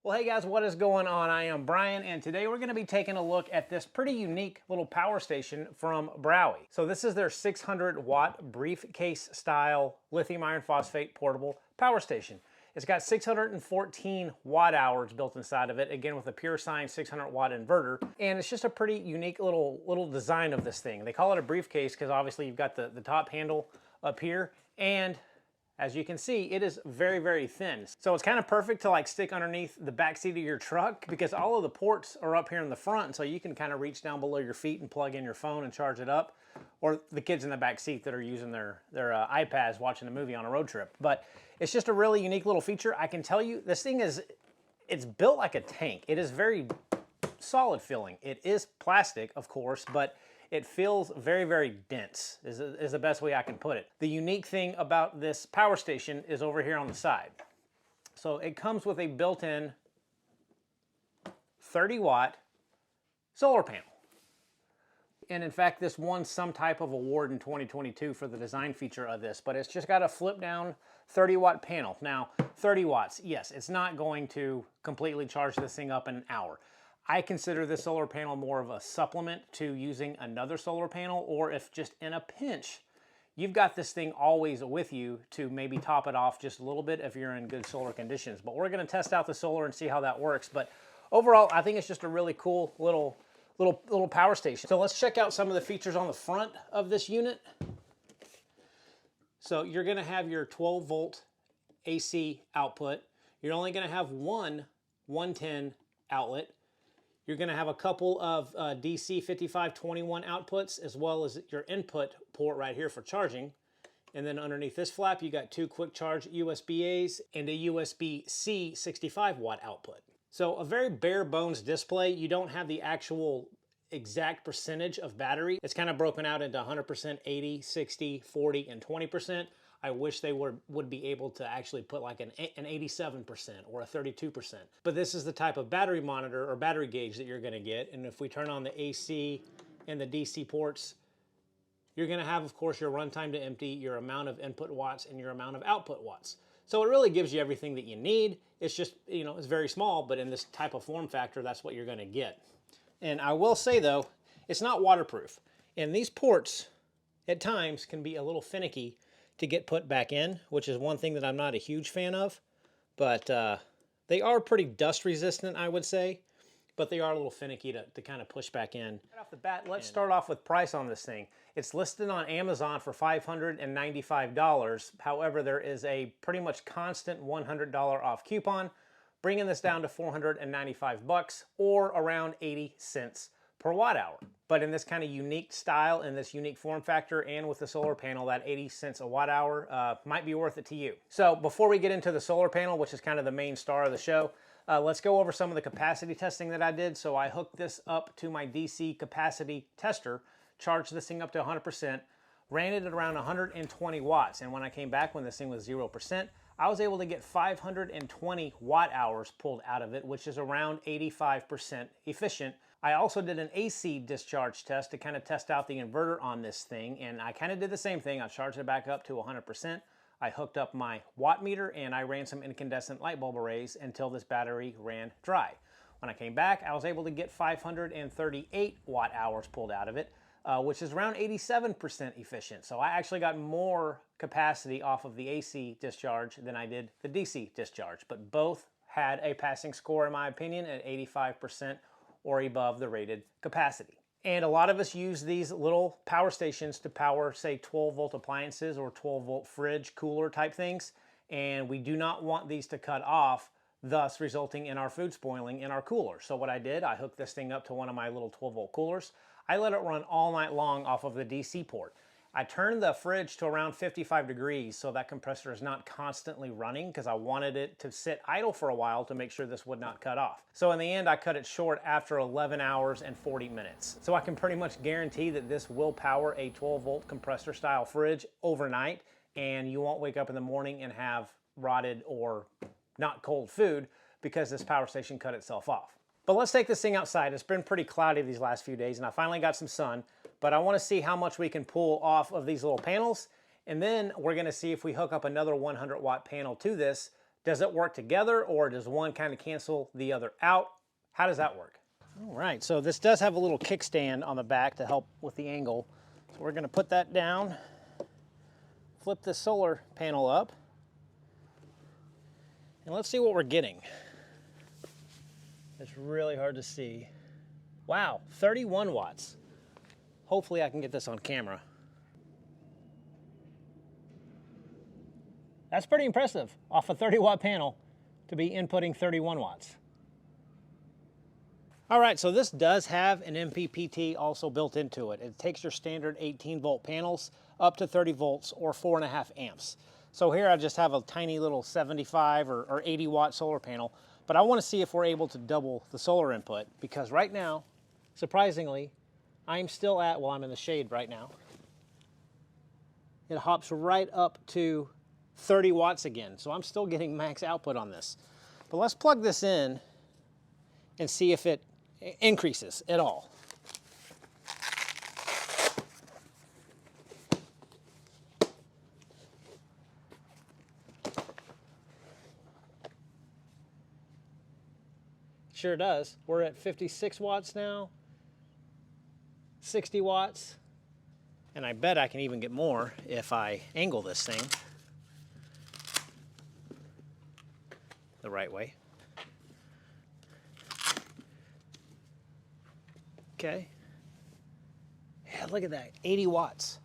Well, hey guys, what is going on? I am Brian, and today we're going to be taking a look at this pretty unique little power station from Browey. So this is their 600 watt briefcase style lithium iron phosphate portable power station. It's got 614 watt hours built inside of it, again with a pure sine 600 watt inverter, and it's just a pretty unique little design of this thing. They call it a briefcase because obviously you've got the top handle up here, and as you can see, it is very, very thin. So it's kind of perfect to like stick underneath the back seat of your truck because all of the ports are up here in the front, and so you can kind of reach down below your feet and plug in your phone and charge it up, or the kids in the back seat that are using their iPads watching a movie on a road trip. But it's just a really unique little feature. I can tell you, this thing it's built like a tank. It is very solid feeling. It is plastic, of course, but it feels very, very dense, is the best way I can put it. The unique thing about this power station is over here on the side. So it comes with a built-in 30 watt solar panel. And in fact, this won some type of award in 2022 for the design feature of this, but it's just got a flip down 30 watt panel. Now, 30 watts, yes, it's not going to completely charge this thing up in an hour. I consider this solar panel more of a supplement to using another solar panel, or if just in a pinch, you've got this thing always with you to maybe top it off just a little bit if you're in good solar conditions. But we're gonna test out the solar and see how that works. But overall, I think it's just a really cool little power station. So let's check out some of the features on the front of this unit. So you're gonna have your 12 volt AC output. You're only gonna have one 110 outlet. You're going to have a couple of DC 5521 outputs, as well as your input port right here for charging. And then underneath this flap, you got two quick charge USB-A's and a USB-C 65 watt output. So a very bare bones display. You don't have the actual exact percentage of battery. It's kind of broken out into 100%, 80, 60, 40, and 20%. I wish they would be able to actually put like an 87% or a 32%. But this is the type of battery monitor or battery gauge that you're gonna get. And if we turn on the AC and the DC ports, you're gonna have, of course, your runtime to empty, your amount of input watts, and your amount of output watts. So it really gives you everything that you need. It's just, you know, it's very small, but in this type of form factor, that's what you're gonna get. And I will say though, it's not waterproof. And these ports at times can be a little finicky to get put back in, which is one thing that I'm not a huge fan of, but they are pretty dust resistant, I would say, but they are a little finicky to kind of push back in. Right off the bat, let's start off with price on this thing. It's listed on Amazon for $595. However, there is a pretty much constant $100 off coupon, bringing this down to $495 or around 80 cents per watt hour. But in this kind of unique style, in this unique form factor, and with the solar panel, that 80 cents a watt hour might be worth it to you. So before we get into the solar panel, which is kind of the main star of the show, let's go over some of the capacity testing that I did. So I hooked this up to my DC capacity tester, charged this thing up to 100%, ran it at around 120 watts. And when I came back when this thing was 0%, I was able to get 520 watt hours pulled out of it, which is around 85% efficient. I also did an AC discharge test to kind of test out the inverter on this thing, and I kind of did the same thing. I charged it back up to 100%. I hooked up my watt meter and I ran some incandescent light bulb arrays until this battery ran dry. When I came back, I was able to get 538 watt hours pulled out of it, which is around 87% efficient. So I actually got more capacity off of the AC discharge than I did the DC discharge, but both had a passing score, in my opinion, at 85% or above the rated capacity. And a lot of us use these little power stations to power, say, 12 volt appliances or 12 volt fridge, cooler type things. And we do not want these to cut off, thus resulting in our food spoiling in our cooler. So what I did, I hooked this thing up to one of my little 12 volt coolers. I let it run all night long off of the DC port. I turned the fridge to around 55 degrees so that compressor is not constantly running, because I wanted it to sit idle for a while to make sure this would not cut off. So in the end, I cut it short after 11 hours and 40 minutes. So I can pretty much guarantee that this will power a 12 volt compressor style fridge overnight, and you won't wake up in the morning and have rotted or not cold food because this power station cut itself off. But let's take this thing outside. It's been pretty cloudy these last few days, and I finally got some sun, but I want to see how much we can pull off of these little panels, and then we're going to see if we hook up another 100 watt panel to this Does it work together, or does one kind of cancel the other out? How does that work? All right, so this does have a little kickstand on the back to help with the angle. So we're gonna put that down, flip this solar panel up, and let's see what we're getting. It's really hard to see. Wow, 31 watts. Hopefully I can get this on camera. That's pretty impressive off a 30-watt panel to be inputting 31 watts. All right, so this does have an MPPT also built into it. It takes your standard 18-volt panels up to 30 volts or 4.5 amps. So here I just have a tiny little 75 or 80-watt solar panel, but I want to see if we're able to double the solar input, because right now, surprisingly, I'm still at, well, I'm in the shade right now. It hops right up to 30 watts again, so I'm still getting max output on this. But let's plug this in and see if it increases at all. Sure does. We're at 56 watts now, 60 watts, and I bet I can even get more if I angle this thing the right way. Okay. Yeah, look at that, 80 watts.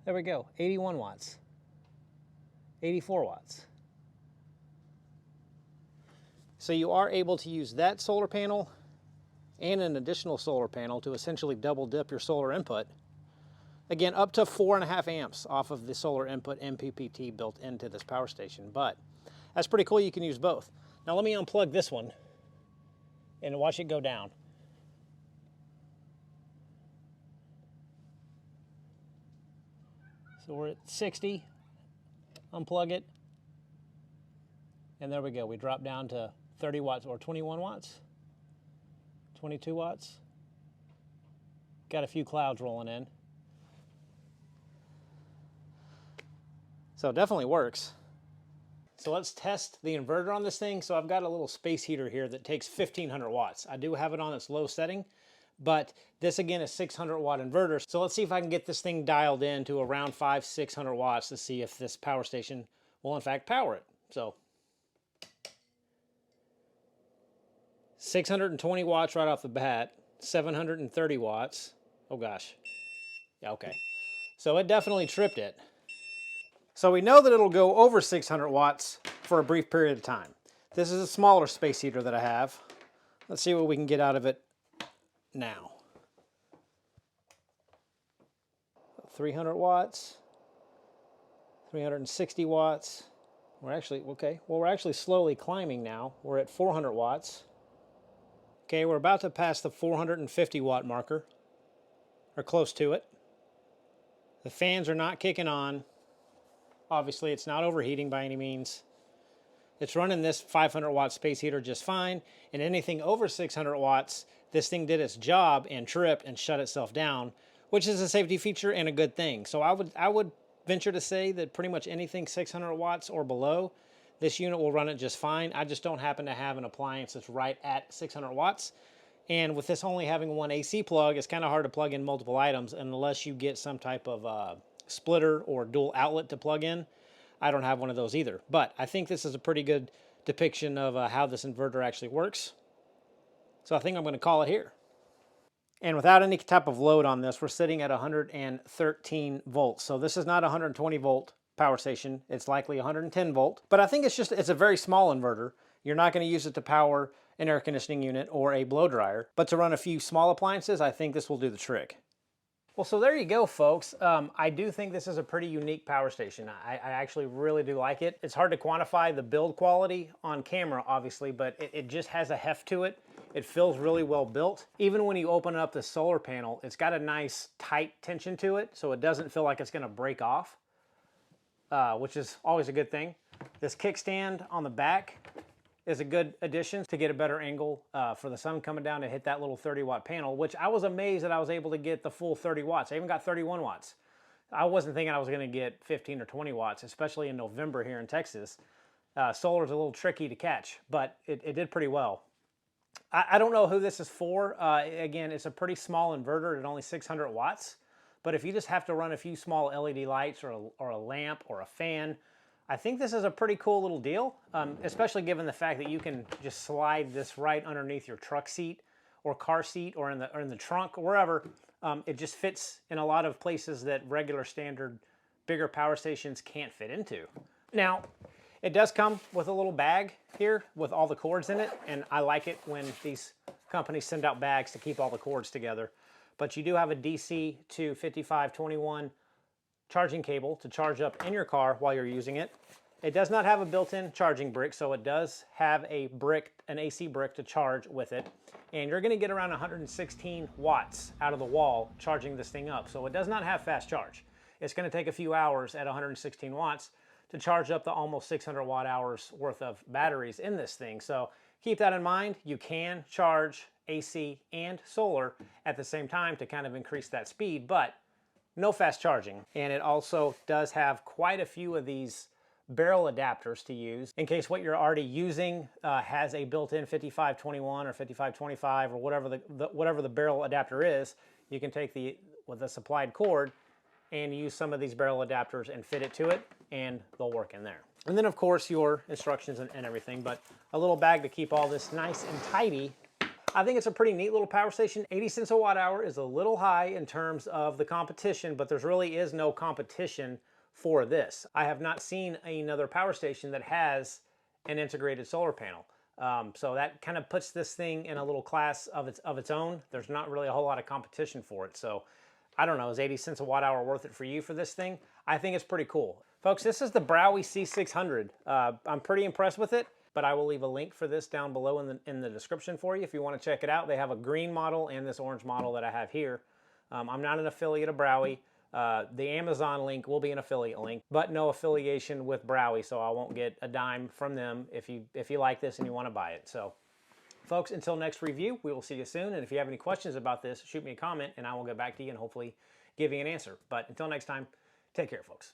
There we go, 81 watts, 84 watts. So you are able to use that solar panel and an additional solar panel to essentially double dip your solar input. Again, up to 4.5 amps off of the solar input MPPT built into this power station, but that's pretty cool. You can use both. Now let me unplug this one and watch it go down. So we're at 60, unplug it, and there we go. We drop down to 30 watts or 21 watts, 22 watts. Got a few clouds rolling in. So it definitely works. So let's test the inverter on this thing. So I've got a little space heater here that takes 1500 watts. I do have it on its low setting, but this again is 600 watt inverter. So let's see if I can get this thing dialed in to around 500-600 watts to see if this power station will in fact power it. So 620 watts right off the bat, 730 watts. Oh gosh. Yeah, okay. So it definitely tripped it. So we know that it'll go over 600 watts for a brief period of time. This is a smaller space heater that I have. Let's see what we can get out of it now. 300 watts, 360 watts. We're actually, okay, well, we're actually slowly climbing now. We're at 400 watts. Okay, we're about to pass the 450 watt marker, or close to it. The fans are not kicking on. Obviously, it's not overheating by any means. It's running this 500 watt space heater just fine, and anything over 600 watts, this thing did its job and tripped and shut itself down, which is a safety feature and a good thing. So I would venture to say that pretty much anything 600 watts or below, this unit will run it just fine. I just don't happen to have an appliance that's right at 600 watts. And with this only having one AC plug, it's kind of hard to plug in multiple items unless you get some type of splitter or dual outlet to plug in. I don't have one of those either, but I think this is a pretty good depiction of how this inverter actually works. So I think I'm going to call it here. And without any type of load on this, we're sitting at 113 volts. So this is not a 120 volt power station. It's likely 110 volt, but I think it's a very small inverter. You're not going to use it to power an air conditioning unit or a blow dryer, but to run a few small appliances, I think this will do the trick. Well, so there you go, folks. I do think this is a pretty unique power station. I actually really do like it. It's hard to quantify the build quality on camera, obviously, but it just has a heft to it. It feels really well built. Even when you open up the solar panel, it's got a nice tight tension to it, so it doesn't feel like it's gonna break off, which is always a good thing. This kickstand on the back is a good addition to get a better angle for the sun coming down to hit that little 30-watt panel, which I was amazed that I was able to get the full 30 watts. I even got 31 watts. I wasn't thinking I was going to get 15 or 20 watts, especially in November here in Texas. Solar's a little tricky to catch, but it did pretty well. I don't know who this is for. Again, it's a pretty small inverter at only 600 watts. But if you just have to run a few small LED lights or a lamp or a fan, I think this is a pretty cool little deal, especially given the fact that you can just slide this right underneath your truck seat or car seat or in the trunk or wherever. It just fits in a lot of places that regular standard bigger power stations can't fit into. Now, it does come with a little bag here with all the cords in it, and I like it when these companies send out bags to keep all the cords together. But you do have a DC to 5521 charging cable to charge up in your car while you're using it. It does not have a built-in charging brick, so it does have a brick, an AC brick to charge with it. And you're gonna get around 116 watts out of the wall charging this thing up. So it does not have fast charge. It's gonna take a few hours at 116 watts to charge up the almost 600 watt hours worth of batteries in this thing. So keep that in mind. You can charge AC and solar at the same time to kind of increase that speed, but no fast charging. And it also does have quite a few of these barrel adapters to use in case what you're already using has a built-in 5521 or 5525 or whatever the barrel adapter is. You can take with a supplied cord and use some of these barrel adapters and fit it to it, and they'll work in there. And then of course your instructions and everything, but a little bag to keep all this nice and tidy. I think it's a pretty neat little power station. 80 cents a watt hour is a little high in terms of the competition, but there really is no competition for this. I have not seen another power station that has an integrated solar panel. So that kind of puts this thing in a little class of its own. There's not really a whole lot of competition for it. So I don't know, is 80 cents a watt hour worth it for you for this thing? I think it's pretty cool. Folks, this is the Browey C600. I'm pretty impressed with it, but I will leave a link for this down below in the description for you if you want to check it out. They have a green model and this orange model that I have here. I'm not an affiliate of Browey. The Amazon link will be an affiliate link, but no affiliation with Browey, so I won't get a dime from them if you like this and you want to buy it. So folks, until next review, we will see you soon. And if you have any questions about this, shoot me a comment and I will get back to you and hopefully give you an answer. But until next time, take care, folks.